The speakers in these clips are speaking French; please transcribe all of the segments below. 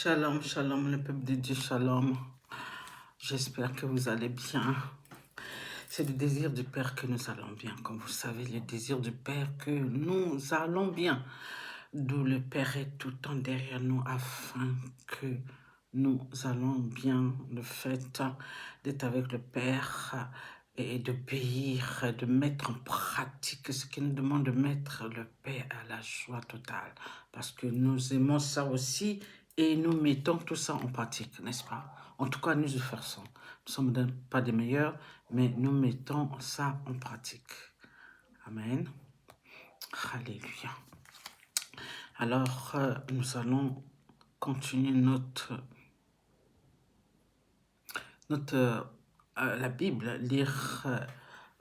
Shalom, shalom, le peuple de Dieu, shalom. J'espère que vous allez bien. C'est le désir du Père que nous allons bien. Comme vous savez, le désir du Père que nous allons bien. D'où le Père est tout le temps derrière nous afin que nous allons bien. Le fait d'être avec le Père et d'obéir, de mettre en pratique ce qu'il nous demande de mettre le Père à la joie totale. Parce que nous aimons ça aussi et nous mettons tout ça en pratique, n'est-ce pas? En tout cas, nous le faisons. Nous ne sommes pas des meilleurs, mais nous mettons ça en pratique. Amen. Alléluia. Alors, nous allons continuer la Bible, lire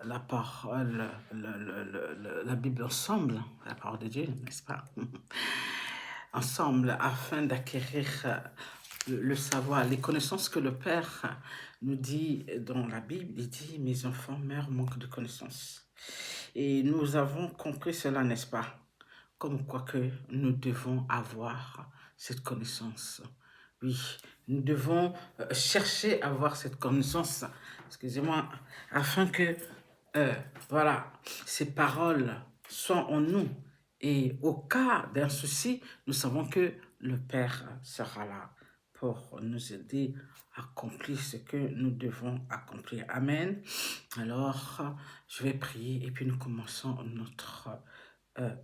la parole, la Bible ensemble, la parole de Dieu, n'est-ce pas? Ensemble, afin d'acquérir le savoir, les connaissances que le Père nous dit dans la Bible. Il dit, mes enfants meurent manque de connaissances. Et nous avons compris cela, n'est-ce pas? Comme quoi que nous devons avoir cette connaissance. Oui, nous devons chercher à avoir cette connaissance, excusez-moi, afin que, voilà, ces paroles soient en nous. Et au cas d'un souci, nous savons que le Père sera là pour nous aider à accomplir ce que nous devons accomplir. Amen. Alors, je vais prier et puis nous commençons notre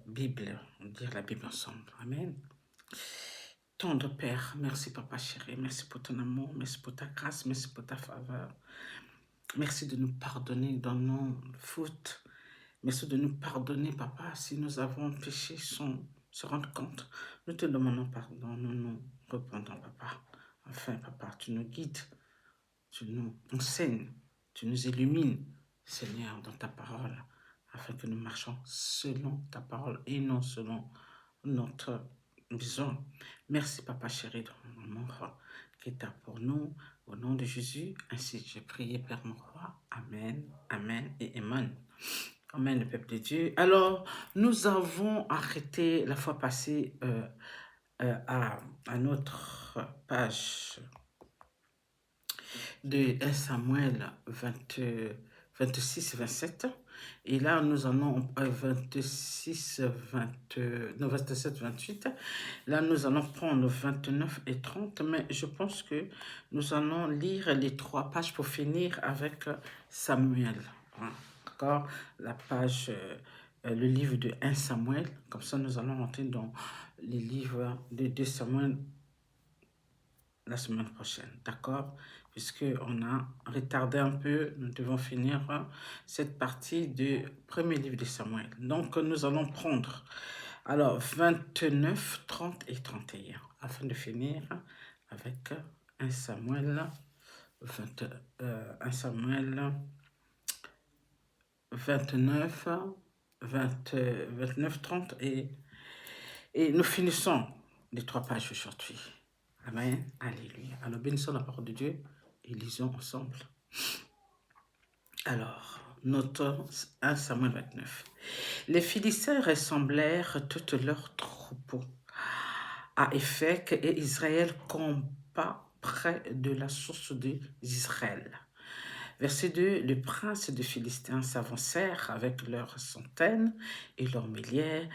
Bible, dire la Bible ensemble. Amen. Tendre Père, merci Papa chéri, merci pour ton amour, merci pour ta grâce, merci pour ta faveur. Merci de nous pardonner dans nos fautes. Merci de nous pardonner, Papa, si nous avons péché sans se rendre compte. Nous te demandons pardon, nous nous repentons, Papa. Enfin, Papa, tu nous guides, tu nous enseignes, tu nous illumines, Seigneur, dans ta parole, afin que nous marchions selon ta parole et non selon notre besoin. Merci, Papa chéri, dans l'amour qui est pour nous. Au nom de Jésus, ainsi j'ai prié, Père mon roi. Amen, amen et amen. Amen, le peuple de Dieu. Alors, nous avons arrêté la fois passée à notre page de 1 Samuel 26, 27. Et là, nous allons 26, 27, 28. Là, nous allons prendre 29 et 30. Mais je pense que nous allons lire les 3 pages pour finir avec Samuel. D'accord? La page, le livre de 1 Samuel. Comme ça, nous allons rentrer dans les livres de 2 Samuel la semaine prochaine. D'accord? Puisqu'on a retardé un peu, nous devons finir cette partie du premier livre de Samuel. Donc, nous allons prendre alors 29, 30 et 31 afin de finir avec 1 Samuel 29, 29, 30 et nous finissons les 3 pages aujourd'hui. Amen. Alléluia. Alors, bénissons la parole de Dieu et lisons ensemble. Alors, notre 1 Samuel 29. Les Philistins ressemblèrent toutes leurs troupeaux à Éphec et Israël campa près de la source d'Israël. Verset 2, le prince des Philistins s'avancèrent avec leurs centaines et leurs milliers,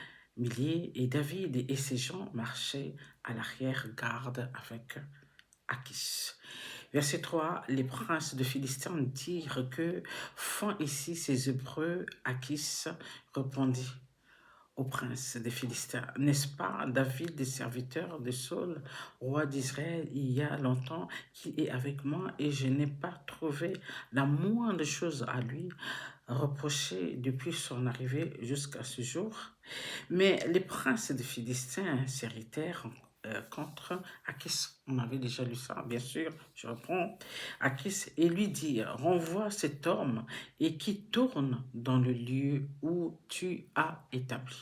et David et ses gens marchaient à l'arrière-garde avec Achis. Verset 3, les princes de Philistins dirent que font ici ces Hébreux. Achis répondit au prince des Philistins, n'est-ce pas David, des serviteurs de Saul, roi d'Israël, il y a longtemps, qui est avec moi et je n'ai pas trouvé la moindre chose à lui reprocher depuis son arrivée jusqu'à ce jour. Mais les princes des Philistins s'irritèrent contre Achis. On avait déjà lu ça, bien sûr, je reprends. Achis et lui dit, renvoie cet homme et qui tourne dans le lieu où tu as établi,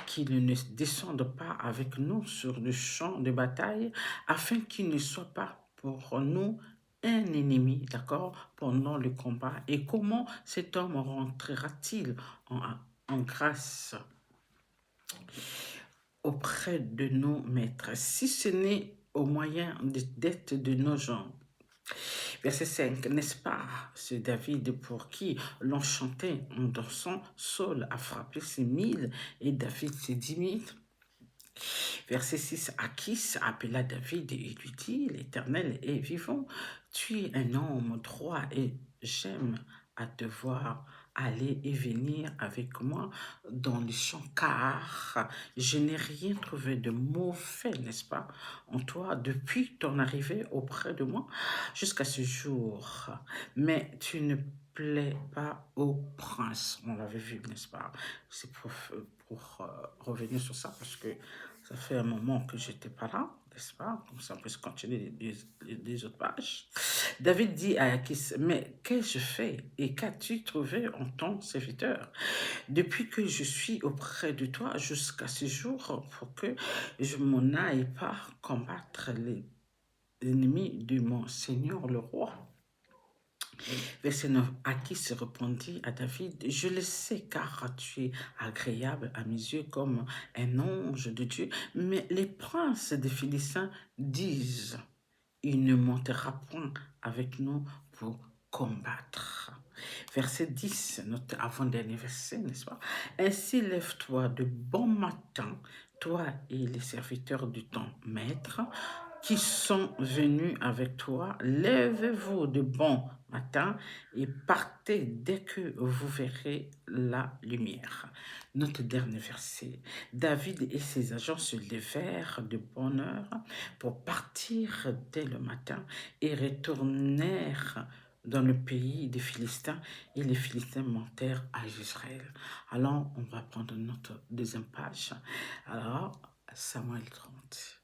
qu'il ne descende pas avec nous sur le champ de bataille, afin qu'il ne soit pas pour nous un ennemi, d'accord, pendant le combat. Et comment cet homme rentrera-t-il en grâce auprès de nos maîtres, si ce n'est au moyen des dettes de nos gens. Verset 5, n'est-ce pas, c'est David pour qui l'on chantait en dansant, Saul a frappé ses 1000 et David ses 10 000. Verset 6, Achis appela David et lui dit, l'Éternel est vivant, tu es un homme droit et j'aime à te voir aller et venir avec moi dans les champs, car je n'ai rien trouvé de mauvais, n'est-ce pas, en toi depuis ton arrivée auprès de moi jusqu'à ce jour. Mais tu ne plais pas au prince. On l'avait vu, n'est-ce pas? C'est pour revenir sur ça parce que ça fait un moment que j'étais pas là, n'est-ce pas? Comme ça, on peut se continuer les autres pages. David dit à Achis, mais qu'ai-je fait et qu'as-tu trouvé en ton serviteur depuis que je suis auprès de toi jusqu'à ce jour pour que je m'en aille pas combattre l'ennemi de mon Seigneur le roi? Verset 9, Achis répondit à David, je le sais car tu es agréable à mes yeux comme un ange de Dieu, mais les princes des Philistins disent, il ne montera point avec nous pour combattre. Verset 10, notre avant-dernier verset, n'est-ce pas? Ainsi lève-toi de bon matin, toi et les serviteurs de ton maître, qui sont venus avec toi, lèvez-vous de bon matin et partez dès que vous verrez la lumière. Notre dernier verset. David et ses agents se levèrent de bonne heure pour partir dès le matin et retournèrent dans le pays des Philistins et les Philistins montèrent à Israël. Alors, on va prendre notre deuxième page. Alors, Samuel 30.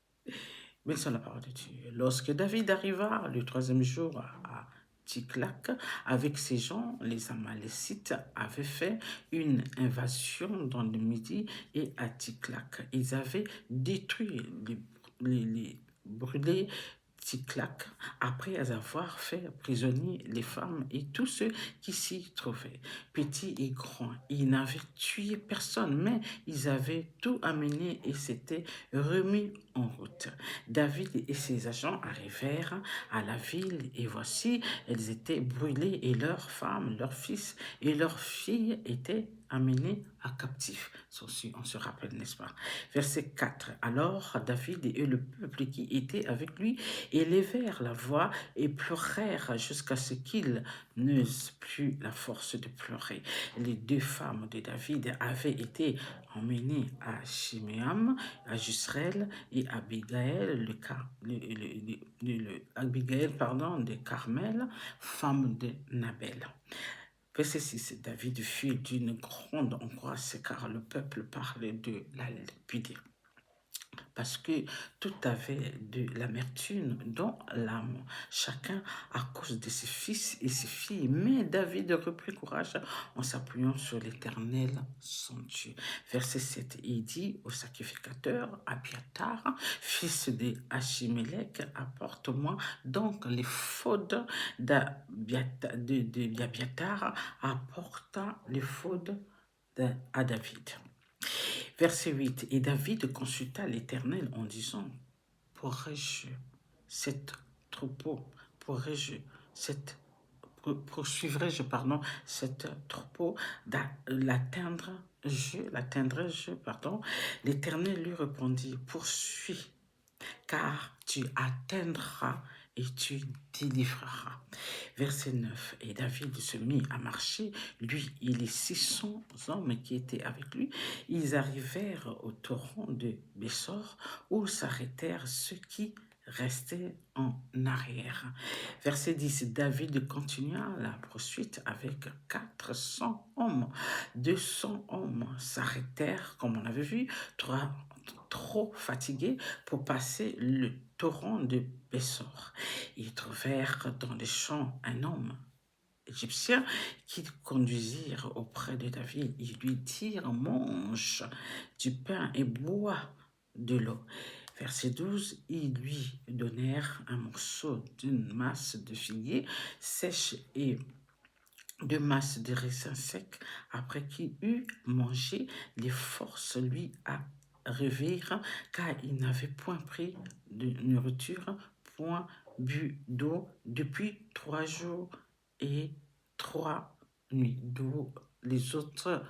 Mais c'est la parole de Dieu. Lorsque David arriva le troisième jour à Tsiklag, avec ses gens, les Amalécites avaient fait une invasion dans le Midi et à Tsiklag. Ils avaient détruit les brûlés Tsiklag après avoir fait prisonniers les femmes et tous ceux qui s'y trouvaient, petits et grands. Ils n'avaient tué personne, mais ils avaient tout amené et s'étaient remis en route. David et ses agents arrivèrent à la ville et voici, elles étaient brûlées et leurs femmes, leurs fils et leurs filles étaient amenés à captif. On se rappelle, n'est-ce pas? Verset 4. Alors David et le peuple qui était avec lui élevèrent la voix et pleurèrent jusqu'à ce qu'ils n'eussent plus la force de pleurer. Les deux femmes de David avaient été emmenées à Shimeam, à Jezreel et Abigail, Abigail, de Carmel, femme de Nabel. Verset 6, David fut d'une grande angoisse car le peuple parlait de la lapider. Parce que tout avait de l'amertume dans l'âme, chacun à cause de ses fils et ses filles. Mais David reprit courage en s'appuyant sur l'Éternel, son Dieu. Verset 7, il dit au sacrificateur Abiatar, fils de Achimélec, apporte-moi donc l'éphod d'Abiatar, apporta l'éphod à David. Verset 8. Et David consulta l'Éternel en disant, pourrais-je cette troupeau, poursuivrai-je, cette troupeau, l'atteindrai-je, L'Éternel lui répondit, poursuis, car tu atteindras et tu délivreras. Verset 9. Et David se mit à marcher, lui et les 600 hommes qui étaient avec lui. Ils arrivèrent au torrent de Bessor, où s'arrêtèrent ceux qui restaient en arrière. Verset 10. David continua la poursuite avec 400 hommes. 200 hommes s'arrêtèrent, comme on avait vu, trop fatigués pour passer le torrent de Bessor. Ils trouvèrent dans les champs un homme égyptien qui conduisirent auprès de David. Ils lui dirent, mange du pain et bois de l'eau. Verset 12, ils lui donnèrent un morceau d'une masse de figuier sèche et 2 masses de raisins secs. Après qu'il eut mangé, les forces lui réveillèrent, car ils n'avaient point pris de nourriture, point bu d'eau depuis 3 jours et 3 nuits. D'où les autres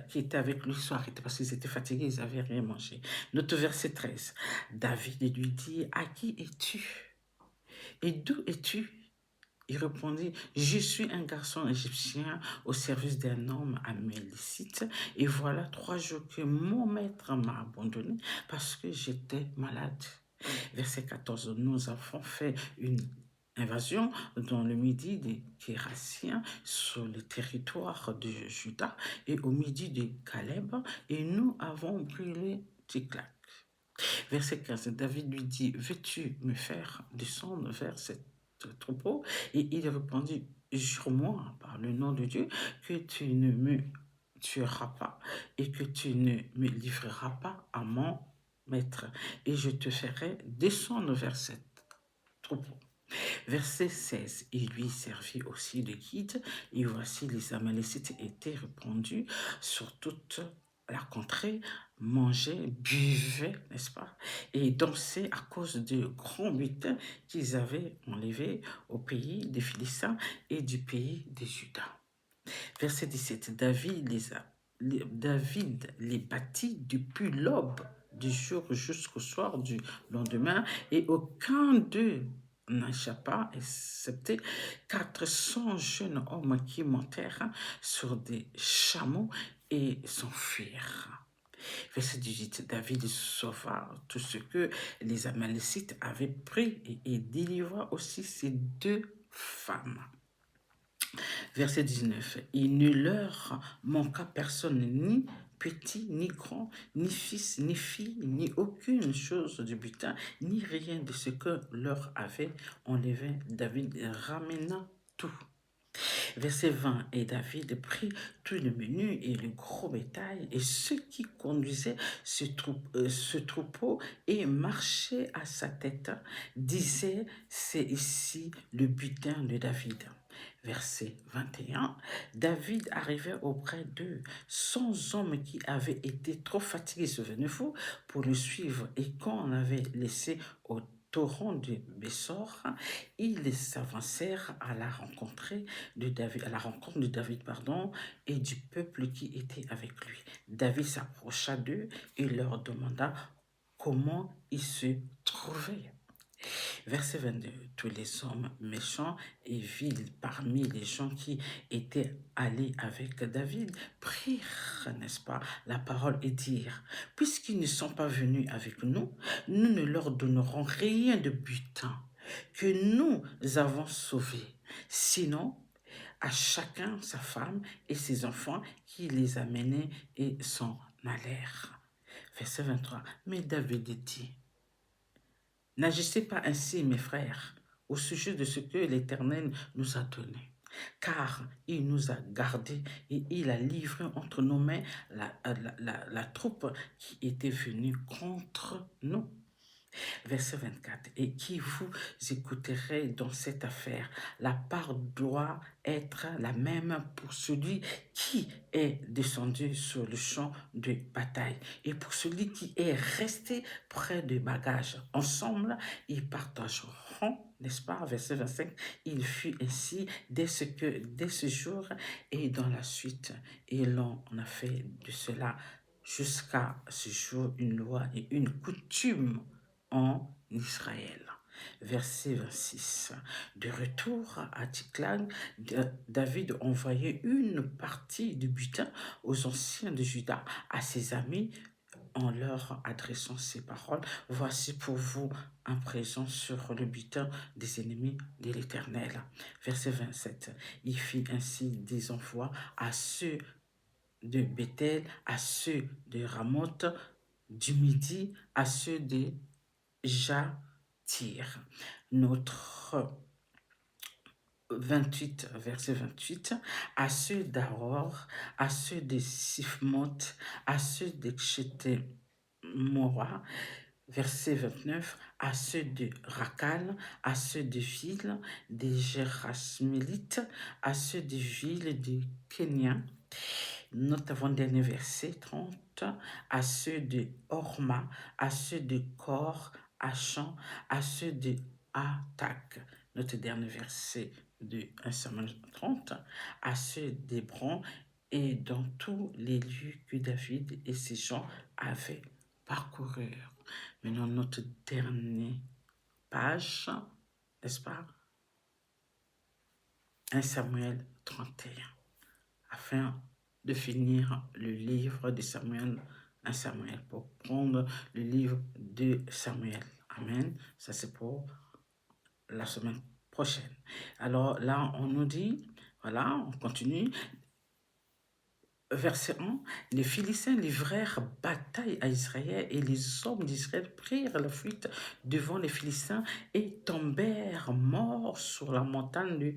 qui étaient avec lui sont arrêtés parce qu'ils étaient fatigués, ils n'avaient rien mangé. Note verset 13. David lui dit, à qui es-tu et d'où es-tu? Il répondit, je suis un garçon égyptien au service d'un homme amélicite, et voilà 3 jours que mon maître m'a abandonné parce que j'étais malade. Verset 14, nous avons fait une invasion dans le midi des Kérassiens sur le territoire de Juda et au midi de Caleb, et nous avons brûlé Tsiklag. Verset 15, David lui dit, veux-tu me faire descendre vers cet troupeau? Et il répondit, jure-moi par le nom de Dieu que tu ne me tueras pas et que tu ne me livreras pas à mon maître, et je te ferai descendre vers cet troupeau. Verset 16, il lui servit aussi de guide, et voici les Amalécites étaient répandus sur toute la contrée, mangeaient, buvaient, n'est-ce pas, et dansaient à cause de grands butins qu'ils avaient enlevés au pays des Philistins et du pays des Judas. Verset 17, David les battit depuis l'aube du jour jusqu'au soir du lendemain, et aucun d'eux n'échappa, excepté 400 jeunes hommes qui montèrent sur des chameaux et s'enfuirent. Verset 18, David sauva tout ce que les Amalécites avaient pris et délivra aussi ses 2 femmes. Verset 19, il ne leur manqua personne, ni petit, ni grand, ni fils, ni fille, ni aucune chose du butin, ni rien de ce que leur avait enlevé. David ramena tout. Verset 20, et David prit tout le menu et le gros bétail et ceux qui conduisaient ce troupeau et marchaient à sa tête, disaient, c'est ici le butin de David. Verset 21, David arrivait auprès d'eux, 100 hommes qui avaient été trop fatigués, souvenez-vous, pour le suivre, et qu'on avait laissé au torrent de Bessor, ils s'avancèrent à la rencontre de David, et du peuple qui était avec lui. David s'approcha d'eux et leur demanda comment ils se trouvaient. Verset 22, tous les hommes méchants et vils parmi les gens qui étaient allés avec David prirent, n'est-ce pas, la parole et dirent, puisqu'ils ne sont pas venus avec nous, nous ne leur donnerons rien de butin que nous avons sauvé, sinon à chacun sa femme et ses enfants qui les amenaient et s'en allèrent. Verset 23, mais David dit, n'agissez pas ainsi, mes frères, au sujet de ce que l'Éternel nous a donné, car il nous a gardés et il a livré entre nos mains la troupe qui était venue contre nous. Verset 24, et qui vous écouterez dans cette affaire. La part doit être la même pour celui qui est descendu sur le champ de bataille et pour celui qui est resté près des bagages. Ensemble, ils partageront, n'est-ce pas? Verset 25, il fut ainsi dès ce jour et dans la suite. Et l'on a fait de cela jusqu'à ce jour une loi et une coutume en Israël. Verset 26. De retour à Tsiklag, David envoyait une partie du butin aux anciens de Juda, à ses amis, en leur adressant ces paroles. Voici pour vous un présent sur le butin des ennemis de l'Éternel. Verset 27. Il fit ainsi des envois à ceux de Bethel, à ceux de Ramoth du Midi, à ceux de Jatir. Notre 28, verset 28, à ceux d'Aror, à ceux de Sifmoth, à ceux de Mora, verset 29, à ceux de Rakal, à ceux de villes des Gérasmélites, à ceux des villes de Kenya, notre avant-dernier verset 30, à ceux de Horma, à ceux de Cor, Achan, à ceux de Attaque. Notre dernier verset de 1 Samuel 30, à ceux d'Hébron et dans tous les lieux que David et ses gens avaient parcourus. Maintenant, notre dernière page, n'est-ce pas? 1 Samuel 31, afin de finir le livre de Samuel, 1 Samuel, pour prendre le livre de Samuel. Amen. Ça, c'est pour la semaine prochaine. Alors là, on nous dit, voilà, on continue. Verset 1, les Philistins livrèrent bataille à Israël et les hommes d'Israël prirent la fuite devant les Philistins et tombèrent morts sur la montagne de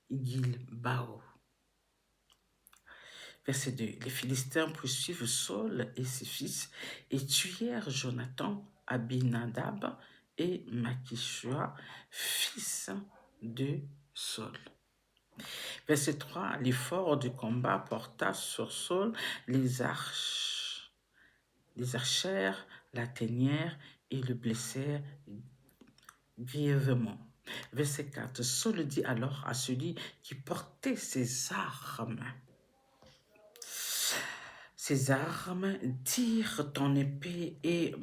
Gilbao. Verset 2, les Philistins poursuivent Saul et ses fils et tuèrent Jonathan, Abinadab et Makishua, fils de Saul. Verset 3, l'effort du combat porta sur Saul les archères l'atteignèrent et le blessèrent grièvement. Verset 4, Saul dit alors à celui qui portait ses armes, tire ton épée et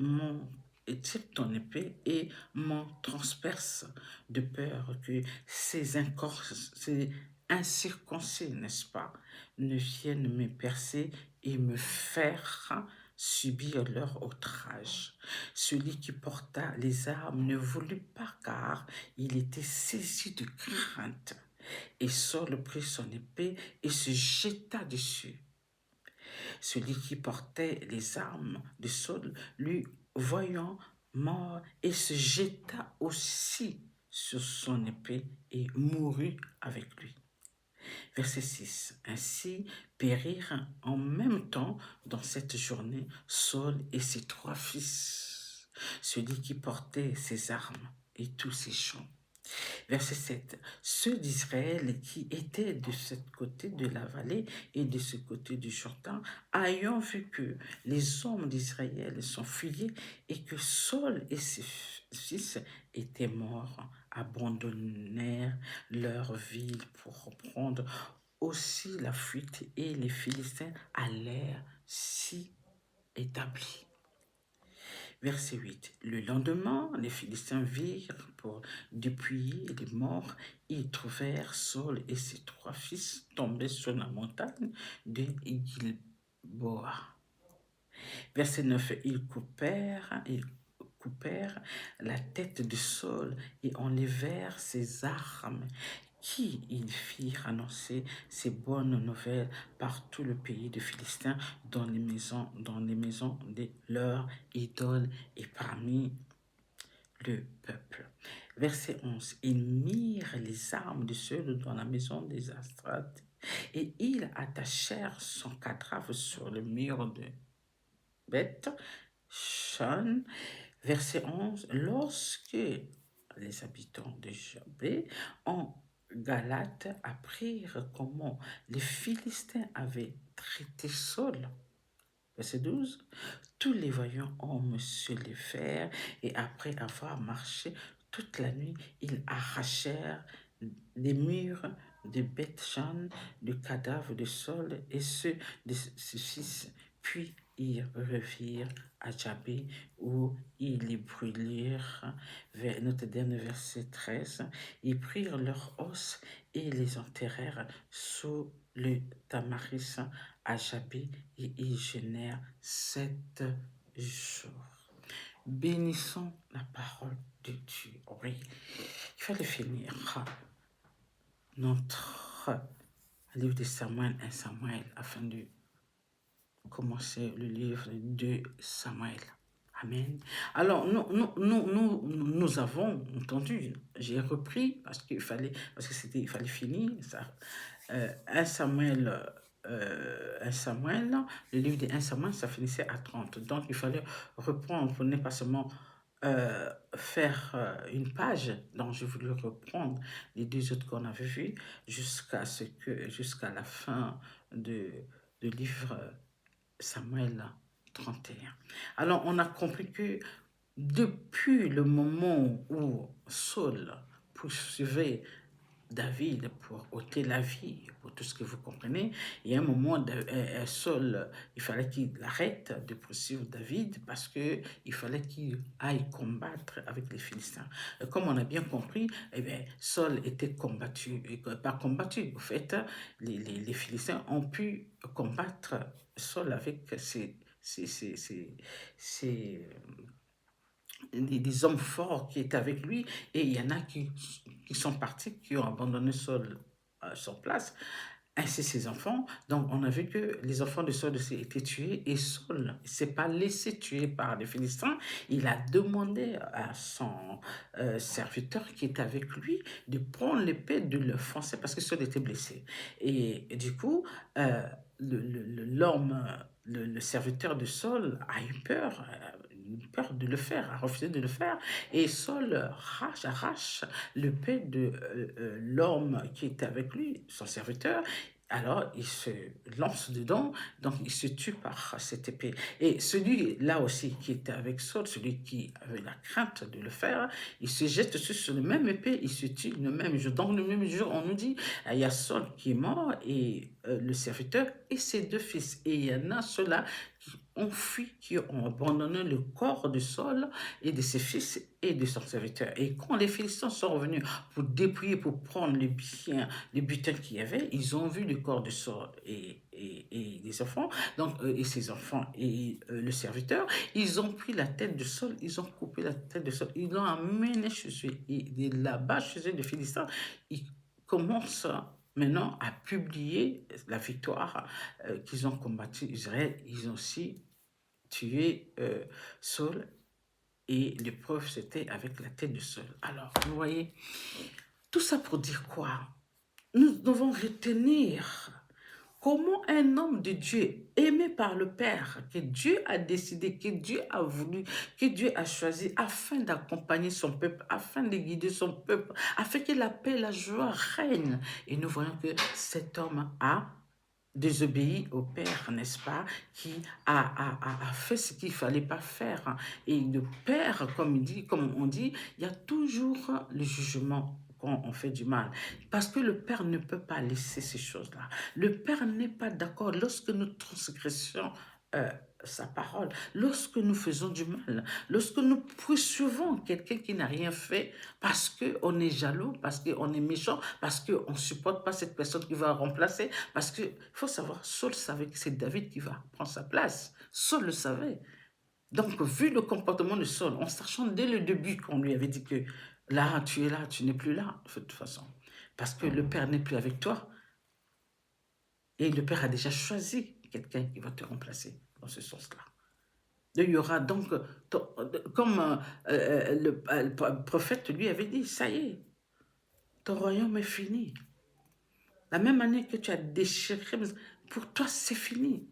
m'en transperce, de peur que ces incirconcis, n'est-ce pas, ne viennent me percer et me faire subir leur outrage. Celui qui porta les armes ne voulut pas, car il était saisi de crainte. Et Saul prit son épée et se jeta dessus. Celui qui portait les armes de Saul, lui voyant mort, et se jeta aussi sur son épée et mourut avec lui. Verset 6. Ainsi périrent en même temps dans cette journée Saul et ses 3 fils, celui qui portait ses armes et tous ses champs. Verset 7. Ceux d'Israël qui étaient de ce côté de la vallée et de ce côté du Jourdain, ayant vu que les hommes d'Israël s'enfuyaient et que Saul et ses fils étaient morts, abandonnèrent leur ville pour reprendre aussi la fuite, et les Philistins allèrent s'y établir. Verset 8. Le lendemain, les Philistins virent pour dépouiller les morts. Ils trouvèrent Saul et ses 3 fils tombés sur la montagne de Gilboa. Verset 9. Ils coupèrent la tête de Saul et enlevèrent ses armes, qui ils firent annoncer ces bonnes nouvelles par tout le pays de Philistins, dans les maisons de leurs idoles et parmi le peuple. Verset 11. Ils mirent les armes de Saul dans la maison des Astrates et ils attachèrent son cadavre sur le mur de Beth Shan. Verset 11. Lorsque les habitants de Jabé en Galate apprirent comment les Philistins avaient traité Saul, verset 12, tous les vaillants hommes se levèrent et après avoir marché toute la nuit, ils arrachèrent les murs de Beth-Shan, le cadavre de Saul et ceux de ses fils, puis ils revirent à Jabé où ils les brûlèrent. Notre dernier verset 13, ils prirent leurs os et les enterrèrent sous le tamaris à Jabé et ils jeûnèrent 7 jours. Bénissons la parole de Dieu. Oui, il fallait finir notre livre de Samuel, 1 Samuel, afin de commencer le livre de Samuel. Amen. Alors, nous avons entendu, j'ai repris parce qu'il fallait finir ça. 1 Samuel, 1 Samuel, le livre de 1 Samuel, ça finissait à 30. Donc, il fallait reprendre pour ne pas seulement faire une page. Donc, j'ai voulu reprendre les 2 autres qu'on avait vus jusqu'à la fin de le livre Samuel 31. Alors, on a compris que depuis le moment où Saul poursuivait David pour ôter la vie, pour tout ce que vous comprenez, il y a un moment, Saul, il fallait qu'il arrête de poursuivre David parce qu'il fallait qu'il aille combattre avec les Philistins. Comme on a bien compris, eh bien, Saul était combattu, pas combattu, en fait, les Philistins ont pu combattre Saul avec des hommes forts qui étaient avec lui, et il y en a qui sont partis, qui ont abandonné Saul sur place, ainsi ses enfants. Donc on a vu que les enfants de Saul aussi étaient tués, et Saul ne s'est pas laissé tuer par les Philistins. Il a demandé à son serviteur qui était avec lui de prendre l'épée, de le foncer, parce que Saul était blessé. Et du coup, euh, l'homme, le serviteur de Saul a eu peur de le faire, a refusé de le faire, et Saul arrache l'épée de l'homme qui était avec lui, son serviteur. Alors il se lance dedans, donc il se tue par cette épée. Et celui-là aussi qui était avec Saul, celui qui avait la crainte de le faire, il se jette sur le même épée, il se tue le même jour. Dans le même jour, on nous dit, il y a Saul qui est mort, et le serviteur et ses deux fils. Et il y en a ceux-là qui ont fui, qui ont abandonné le corps de Saul et de ses fils et de son serviteur. Et quand les Philistins sont revenus pour dépouiller, pour prendre le butin qu'il y avait, ils ont vu le corps de Saul et les enfants, donc, et ses enfants et le serviteur. Ils ont pris la tête de Saul, ils ont coupé la tête de Saul, ils l'ont amené chez eux. Et là-bas, chez eux, les Philistins, ils commencent maintenant à publier la victoire qu'ils ont combattu Israël. Ils ont aussi tué Saul, et l'épreuve c'était avec la tête de Saul. Alors, vous voyez, tout ça pour dire quoi? Nous devons retenir comment un homme de Dieu, aimé par le Père, que Dieu a décidé, que Dieu a voulu, que Dieu a choisi, afin d'accompagner son peuple, afin de guider son peuple, afin que la paix et la joie règnent. Et nous voyons que cet homme a désobéi au Père, n'est-ce pas, qui a fait ce qu'il ne fallait pas faire. Et le Père, comme on dit, il y a toujours le jugement quand on fait du mal. Parce que le Père ne peut pas laisser ces choses-là. Le Père n'est pas d'accord lorsque nous transgressons euh, sa parole, lorsque nous faisons du mal, lorsque nous poursuivons quelqu'un qui n'a rien fait parce qu'on est jaloux, parce qu'on est méchant, parce qu'on ne supporte pas cette personne qui va remplacer, parce qu'il faut savoir, Saul savait que c'est David qui va prendre sa place. Saul le savait. Donc, vu le comportement de Saul, en sachant dès le début qu'on lui avait dit que là, tu es là, tu n'es plus là, de toute façon, parce que le Père n'est plus avec toi, et le Père a déjà choisi quelqu'un qui va te remplacer dans ce sens-là. Il y aura donc, comme le prophète lui avait dit, ça y est, ton royaume est fini. La même année que tu as déchiré, pour toi c'est fini.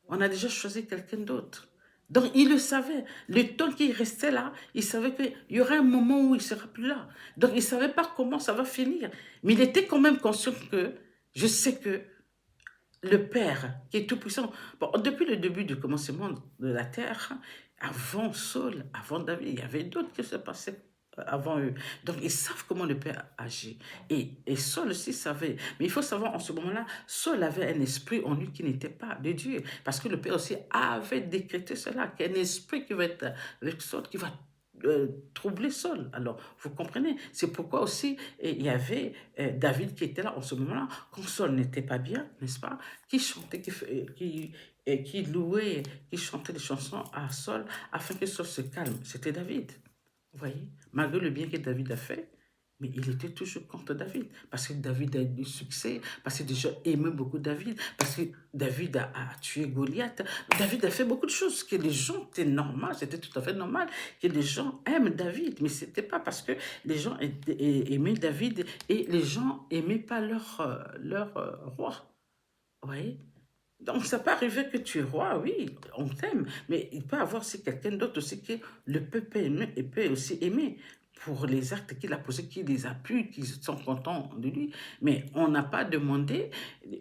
On a déjà choisi quelqu'un d'autre. Donc il le savait. Le temps qu'il restait là, il savait qu'il y aura un moment où il ne sera plus là. Donc il ne savait pas comment ça va finir. Mais il était quand même conscient que, je sais que le Père, qui est tout-puissant, bon, depuis le début du commencement de la terre, avant Saul, avant David, il y avait d'autres qui se passaient avant eux. Donc, ils savent comment le Père agit. Et Saul aussi savait. Mais il faut savoir, en ce moment-là, Saul avait un esprit en lui qui n'était pas de Dieu. Parce que le Père aussi avait décrété cela, qu'un esprit qui va être avec Saul, qui va troubler Saul. Alors, vous comprenez, c'est pourquoi aussi il y avait David qui était là en ce moment-là, quand Saul n'était pas bien, n'est-ce pas, qui chantait, qui louait, qui chantait des chansons à Saul afin que Saul se calme. C'était David. Vous voyez, malgré le bien que David a fait, mais il était toujours contre David. Parce que David a eu du succès, parce que des gens aimaient beaucoup David, parce que David a tué Goliath. David a fait beaucoup de choses que les gens, c'était normal, c'était tout à fait normal que les gens aiment David. Mais ce n'était pas parce que les gens aimaient David et les gens n'aimaient pas leur roi. Vous voyez? Donc, ça peut arriver que tu es roi, oui, on t'aime, mais il peut y avoir aussi quelqu'un d'autre aussi que le peuple aime et peut aussi aimer pour les actes qu'il a posés, qui les appuient, qui sont contents de lui. Mais on n'a pas demandé,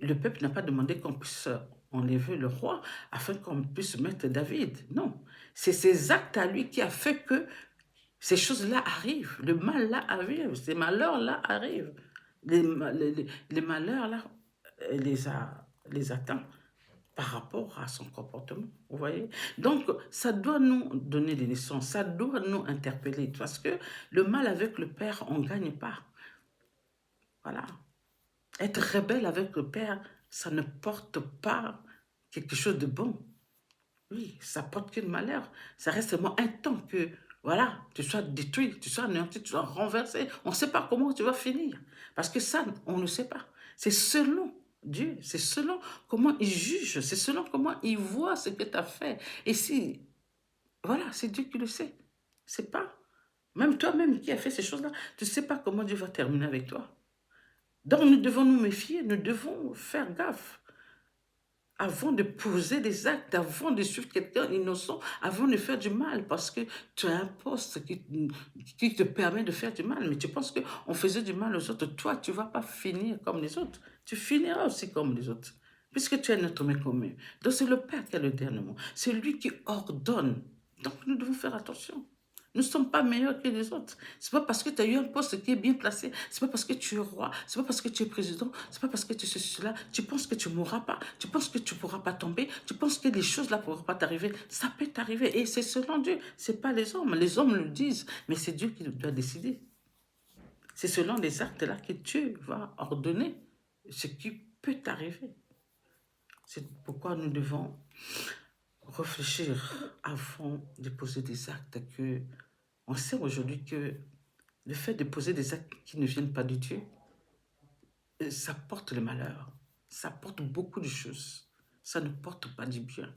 le peuple n'a pas demandé qu'on puisse enlever le roi afin qu'on puisse mettre David. Non, c'est ses actes à lui qui a fait que ces choses-là arrivent, le mal-là arrive, ces malheurs-là arrivent. Les malheurs-là les attend par rapport à son comportement, vous voyez. Donc, ça doit nous donner des leçons, ça doit nous interpeller, parce que le mal avec le Père, on ne gagne pas. Voilà. Être rebelle avec le Père, ça ne porte pas quelque chose de bon. Oui, ça porte que le malheur. Ça reste seulement un temps que, voilà, tu sois détruit, tu sois anéanti, tu sois renversé. On ne sait pas comment tu vas finir. Parce que ça, on ne sait pas. C'est selon Dieu, c'est selon comment il juge, c'est selon comment il voit ce que tu as fait. Et si, voilà, c'est Dieu qui le sait. C'est pas. Même toi-même qui as fait ces choses-là, tu ne sais pas comment Dieu va terminer avec toi. Donc nous devons nous méfier, nous devons faire gaffe avant de poser des actes, avant de suivre quelqu'un innocent, avant de faire du mal, parce que tu as un poste qui te permet de faire du mal, mais tu penses qu'on faisait du mal aux autres, toi, tu ne vas pas finir comme les autres, tu finiras aussi comme les autres, puisque tu es notre homme commun. Donc c'est le Père qui a le dernier mot, c'est lui qui ordonne. Donc nous devons faire attention. Nous ne sommes pas meilleurs que les autres. Ce n'est pas parce que tu as eu un poste qui est bien placé, ce n'est pas parce que tu es roi, ce n'est pas parce que tu es président, ce n'est pas parce que tu es cela, tu penses que tu ne mourras pas, tu penses que tu ne pourras pas tomber, tu penses que les choses-là ne pourront pas t'arriver. Ça peut t'arriver et c'est selon Dieu, ce n'est pas les hommes. Les hommes le disent, mais c'est Dieu qui doit décider. C'est selon les actes-là que Dieu va ordonner ce qui peut t'arriver. C'est pourquoi nous devons réfléchir avant de poser des actes que on sait aujourd'hui que le fait de poser des actes qui ne viennent pas de Dieu, ça porte le malheur. Ça porte beaucoup de choses. Ça ne porte pas du bien.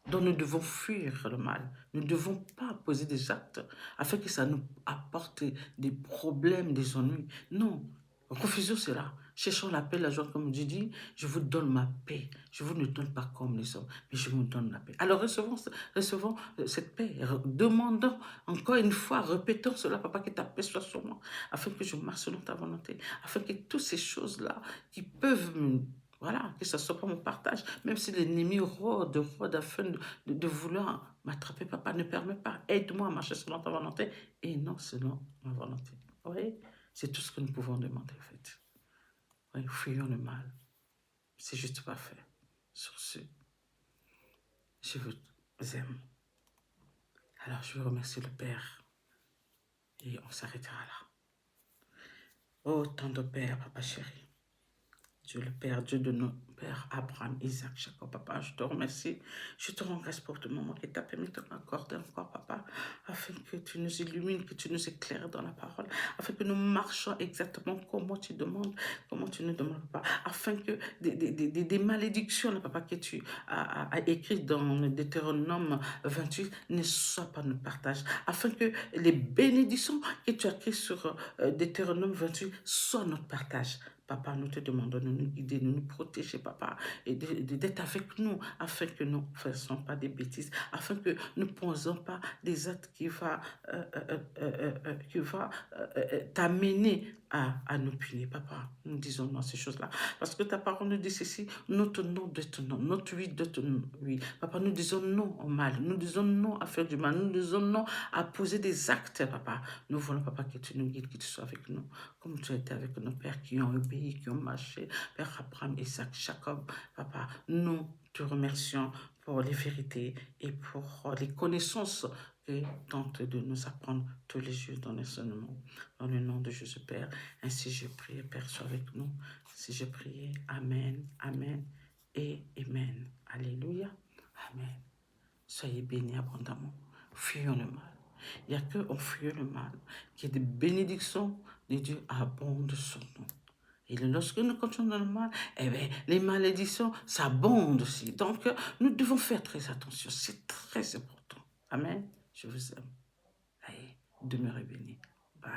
Donc nous devons fuir le mal. Nous ne devons pas poser des actes afin que ça nous apporte des problèmes, des ennuis. Non, refusons cela. Cherchons la paix, la joie, comme Dieu dit, je vous donne ma paix. Je vous ne donne pas comme les hommes, mais je vous donne la paix. Alors recevons cette paix. Demandons encore une fois, répétons cela, papa, que ta paix soit sur moi, afin que je marche selon ta volonté, afin que toutes ces choses-là qui peuvent me... Voilà, que ce ne soit pas mon partage, même si l'ennemi rôde afin de vouloir m'attraper, papa, ne permet pas. Aide-moi à marcher selon ta volonté et non selon ma volonté. Vous voyez, c'est tout ce que nous pouvons demander, en fait. Oui, fuyons le mal. C'est juste parfait. Sur ce, je vous aime. Alors, je veux remercier le Père et on s'arrêtera là. Oh, tant de Père, papa chéri. Dieu le Père, Dieu de nos pères, Abraham, Isaac, Jacob, papa, je te remercie. Je te rends grâce pour ce moment qui t'a permis de m'accorder encore, papa, afin que tu nous illumines, que tu nous éclaires dans la parole, afin que nous marchions exactement comment tu demandes, comment tu nous demandes, papa, afin que des malédictions, là, papa, que tu as écrites dans le Deutéronome 28 ne soient pas notre partage, afin que les bénédictions que tu as écrites sur Deutéronome 28 soient notre partage. Papa, nous te demandons de nous guider, de nous protéger, papa, et d'être avec nous, afin que nous ne fassions pas des bêtises, afin que nous ne posons pas des actes qui va t'amener à nous punir, papa. Nous disons non ces choses-là. Parce que ta parole nous dit ceci, notre non de ton nom, notre oui de ton oui. Papa, nous disons non au mal, nous disons non à faire du mal, nous disons non à poser des actes, papa. Nous voulons, papa, que tu nous guides, que tu sois avec nous, comme tu as été avec nos pères qui ont obéi, qui ont marché, Père Abraham, Isaac, Jacob, papa. Nous te remercions pour les vérités et pour les connaissances que tente de nous apprendre tous les jours dans l'enseignement. Dans le nom de Jésus Père, ainsi je prie, Père, sois avec nous. Ainsi je prie, Amen, Amen et Amen. Alléluia, Amen. Soyez bénis abondamment. Fuyons le mal. Il n'y a que en fuyant le mal qu'il y a des bénédictions de Dieu abondent sur nous. Et lorsque nous continuons dans le mal, eh bien, les malédictions s'abondent aussi. Donc, nous devons faire très attention. C'est très important. Amen. Je vous aime. Allez, demeurez bénis. Bye.